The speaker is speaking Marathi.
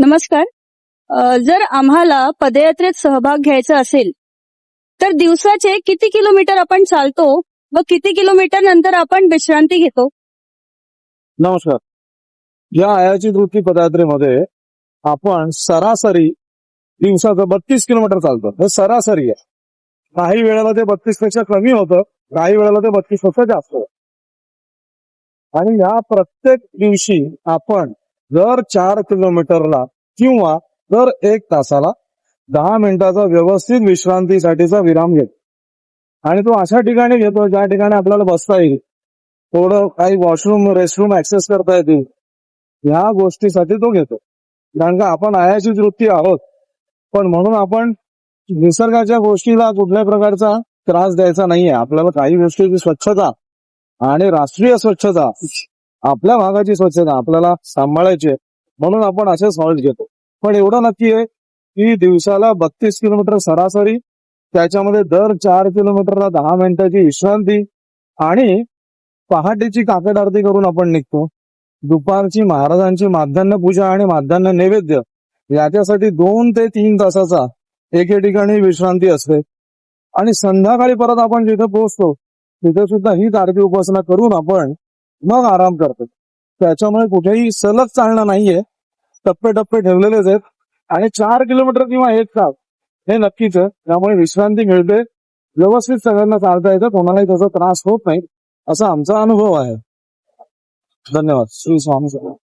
नमस्कार. जर आम्हाला पदयात्रेत सहभाग घ्यायचा असेल तर दिवसाचे किती किलोमीटर आपण चालतो व किती किलोमीटर नंतर आपण विश्रांती घेतो? नमस्कार. या आयाची वृत्ती पदयात्रेमध्ये आपण सरासरी दिवसाचं 32 किलोमीटर चालतो. हे सरासरी आहे. काही वेळेला ते 32 पेक्षा कमी होतं, काही वेळेला ते 32 पेक्षा जास्त होतं. आणि या प्रत्येक दिवशी आपण दर 4 किलोमीटरला किंवा दर 1 तासाला 10 मिनिटाचा व्यवस्थित विश्रांतीसाठीचा विराम घेतो. आणि तो अशा ठिकाणी घेतो ज्या ठिकाणी आपल्याला बसता येईल, थोडं काही वॉशरूम रेस्टरूम ऍक्सेस करता येतील, ह्या गोष्टीसाठी तो घेतो. कारण का आपण आयाचीच वृत्ती आहोत, पण म्हणून आपण निसर्गाच्या गोष्टीला कुठल्याही प्रकारचा त्रास द्यायचा नाहीये. आपल्याला काही गोष्टीची स्वच्छता आणि राष्ट्रीय स्वच्छता, आपल्या भागाची स्वच्छता आपल्याला सांभाळायची आहे. म्हणून आपण असे सॉल्ट घेतो. पण एवढं नक्की आहे की दिवसाला 32 किलोमीटर सरासरी, त्याच्यामध्ये दर 4 किलोमीटरला 10 मिनिटाची विश्रांती आणि पहाटेची काकड आरती करून आपण निघतो. दुपारची महाराजांची माध्यान्ह पूजा आणि माध्यान्ह नैवेद्य याच्यासाठी 2 ते 3 तासाचा एके ठिकाणी विश्रांती असते. आणि संध्याकाळी परत आपण जिथे पोहोचतो तिथे सुद्धा ही आरती उपासना करून आपण मग आराम करतो. त्याच्यामुळे कुठेही सलग चालणं नाहीये, टप्पे टप्पे ठेवलेलेच आहेत. आणि 4 किलोमीटर किंवा 1 तास हे नक्कीच आहे. त्यामुळे विश्रांती मिळते, व्यवस्थित सगळ्यांना चालता येतं, कोणालाही त्याचा त्रास होत नाही, असा आमचा अनुभव आहे. धन्यवाद. श्री स्वामी समर्थ.